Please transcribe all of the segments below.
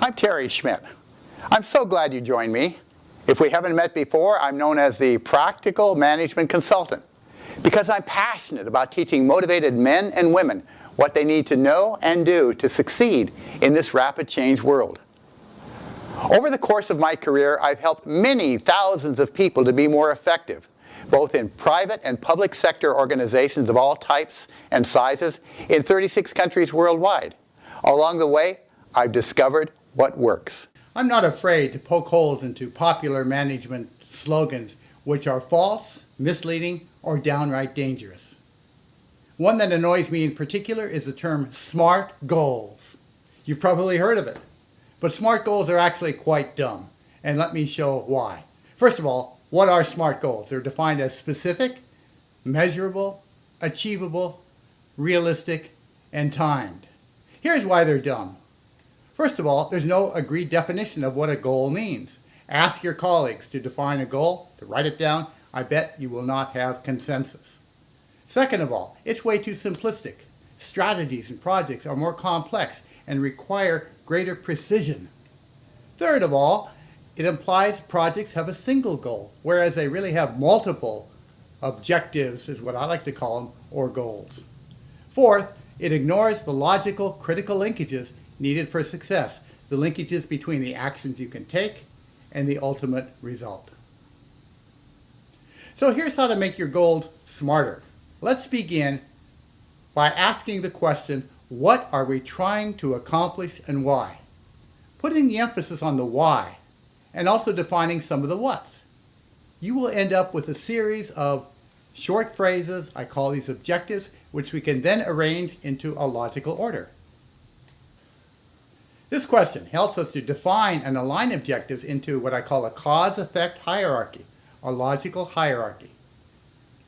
I'm Teri Schmid. I'm so glad you joined me. If we haven't met before, I'm known as the Practical Management Consultant because I'm passionate about teaching motivated men and women what they need to know and do to succeed in this rapid change world. Over the course of my career, I've helped many thousands of people to be more effective, both in private and public sector organizations of all types and sizes in 36 countries worldwide. Along the way, I've discovered what works. I'm not afraid to poke holes into popular management slogans which are false, misleading, or downright dangerous. One that annoys me in particular is the term SMART goals. You've probably heard of it, but SMART goals are actually quite dumb, and let me show why. First of all, what are SMART goals? They're defined as specific, measurable, achievable, realistic, and timed. Here's why they're dumb. First of all, there's no agreed definition of what a goal means. Ask your colleagues to define a goal, to write it down. I bet you will not have consensus. Second of all, it's way too simplistic. Strategies and projects are more complex and require greater precision. Third of all, it implies projects have a single goal, whereas they really have multiple objectives, is what I like to call them, or goals. Fourth, it ignores the logical, critical linkages needed for success, the linkages between the actions you can take and the ultimate result. So here's how to make your goals smarter. Let's begin by asking the question, what are we trying to accomplish and why? Putting the emphasis on the why and also defining some of the whats. You will end up with a series of short phrases, I call these objectives, which we can then arrange into a logical order. This question helps us to define and align objectives into what I call a cause-effect hierarchy, a logical hierarchy,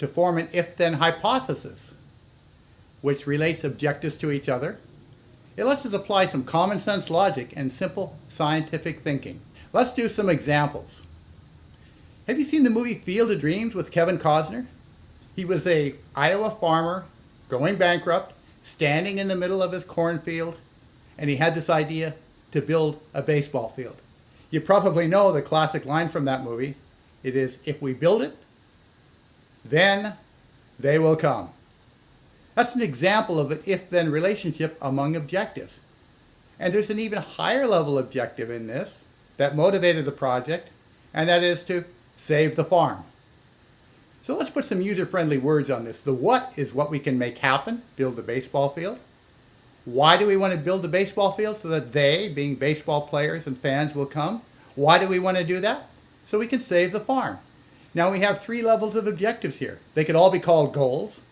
to form an if-then hypothesis, which relates objectives to each other. It lets us apply some common sense logic and simple scientific thinking. Let's do some examples. Have you seen the movie Field of Dreams with Kevin Costner? He was an Iowa farmer going bankrupt, standing in the middle of his cornfield, and he had this idea to build a baseball field. You probably know the classic line from that movie. It is, if we build it, then they will come. That's an example of an if-then relationship among objectives. And there's an even higher level objective in this that motivated the project, and that is to save the farm. So let's put some user-friendly words on this. The what is what we can make happen, build the baseball field. Why do we want to build the baseball field? So that they, being baseball players and fans, will come. Why do we want to do that? So we can save the farm. Now we have three levels of objectives here. They could all be called goals.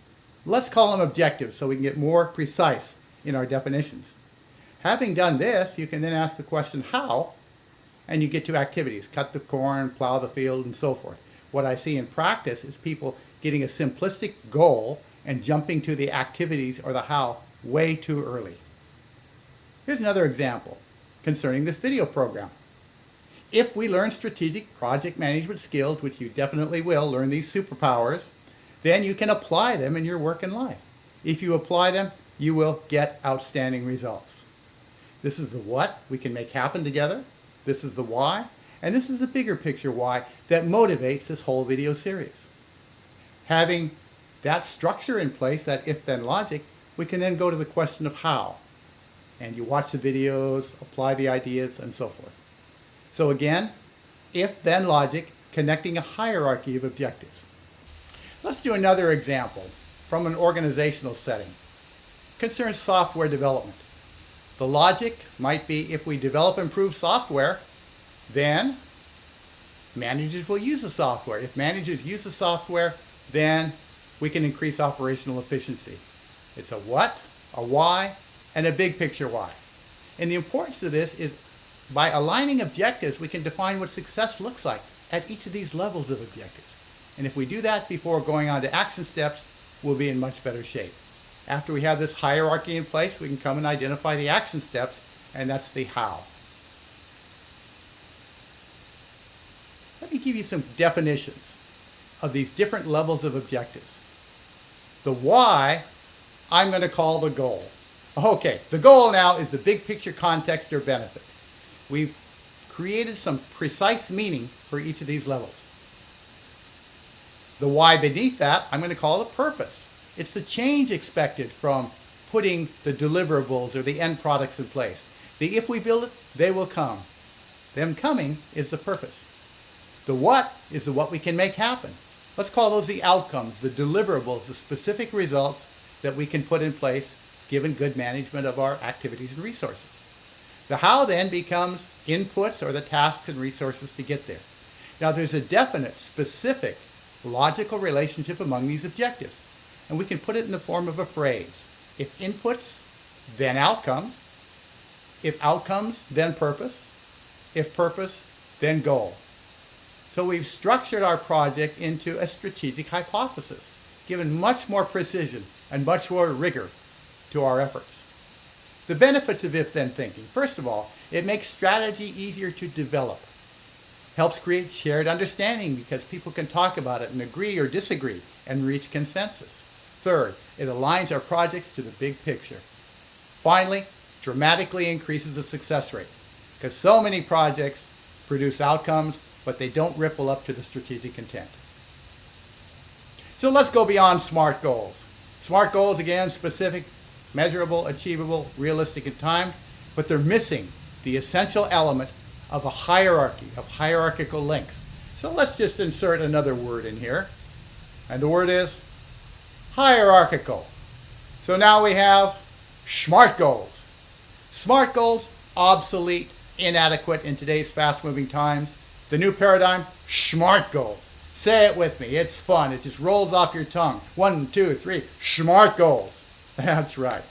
Let's call them objectives so we can get more precise in our definitions. Having done this, you can then ask the question how, and you get to activities. Cut the corn, plow the field, and so forth. What I see in practice is people getting a simplistic goal and jumping to the activities or the how way too early. Here's another example concerning this video program. If we learn strategic project management skills, which you definitely will, learn these superpowers, then you can apply them in your work and life. If you apply them, you will get outstanding results. This is the what we can make happen together. This is the why. And this is the bigger picture why that motivates this whole video series. Having that structure in place, that if-then logic, we can then go to the question of how. And you watch the videos, apply the ideas, and so forth. So again, if-then logic connecting a hierarchy of objectives. Let's do another example from an organizational setting. It concerns software development. The logic might be if we develop improved software, then managers will use the software. If managers use the software, then we can increase operational efficiency. It's a what, a why, and a big picture why. And the importance of this is by aligning objectives, we can define what success looks like at each of these levels of objectives. And if we do that before going on to action steps, we'll be in much better shape. After we have this hierarchy in place, we can come and identify the action steps, and that's the how. Let me give you some definitions of these different levels of objectives. The why, I'm going to call the goal. Okay, the goal now is the big picture context or benefit. we've created some precise meaning for each of these levels. The why beneath that, I'm going to call the purpose. It's the change expected from putting the deliverables or the end products in place. The if we build it, they will come. Them coming is the purpose. The what is the what we can make happen. Let's call those the outcomes, the deliverables, the specific results that we can put in place given good management of our activities and resources. The how then becomes inputs or the tasks and resources to get there. Now there's a definite, specific, logical relationship among these objectives, and we can put it in the form of a phrase. If inputs, then outcomes. If outcomes, then purpose. If purpose, then goal. So we've structured our project into a strategic hypothesis, given much more precision and much more rigor to our efforts. The benefits of if-then thinking. First of all, it makes strategy easier to develop. Helps create shared understanding because people can talk about it and agree or disagree and reach consensus. Third, it aligns our projects to the big picture. Finally, dramatically increases the success rate because so many projects produce outcomes, but they don't ripple up to the strategic intent. So let's go beyond SMART goals. SMART goals, again, specific, measurable, achievable, realistic, and timed, but they're missing the essential element of a hierarchy, of hierarchical links. So let's just insert another word in here, and the word is hierarchical. So now we have SMART goals. SMART goals, obsolete, inadequate in today's fast-moving times. The new paradigm, SMART goals. Say it with me. It's fun. It just rolls off your tongue. 1, 2, 3. SMART goals. That's right.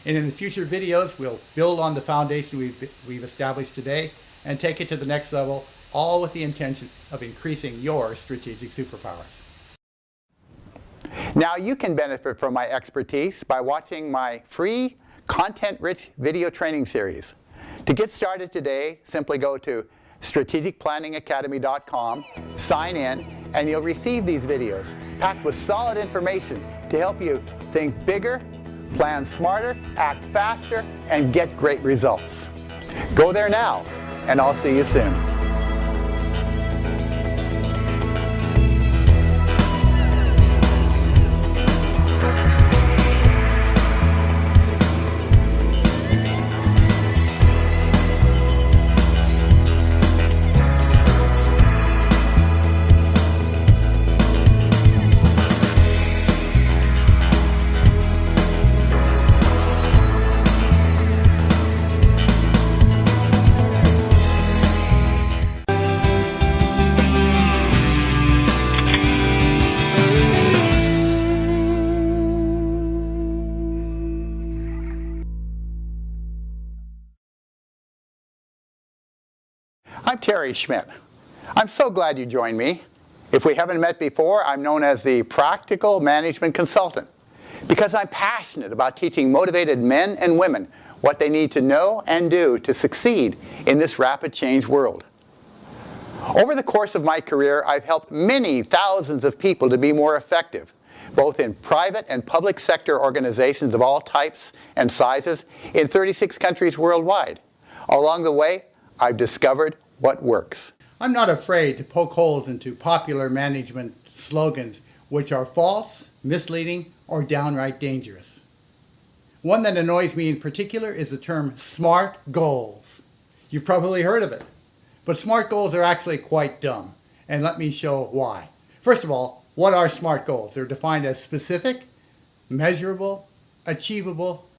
And in the future videos, we'll build on the foundation we've established today and take it to the next level, all with the intention of increasing your strategic superpowers. Now you can benefit from my expertise by watching my free, content-rich video training series. To get started today, simply go to strategicplanningacademy.com, sign in, and you'll receive these videos packed with solid information to help you think bigger, plan smarter, act faster, and get great results. Go there now, and I'll see you soon. I'm Teri Schmidt. I'm so glad you joined me. If we haven't met before, I'm known as the Practical Management Consultant because I'm passionate about teaching motivated men and women what they need to know and do to succeed in this rapid change world. Over the course of my career, I've helped many thousands of people to be more effective, both in private and public sector organizations of all types and sizes in 36 countries worldwide. Along the way, I've discovered what works. I'm not afraid to poke holes into popular management slogans which are false, misleading, or downright dangerous. One that annoys me in particular is the term SMART goals. You've probably heard of it. But SMART goals are actually quite dumb, and let me show why. First of all, what are SMART goals? They're defined as specific, measurable, achievable,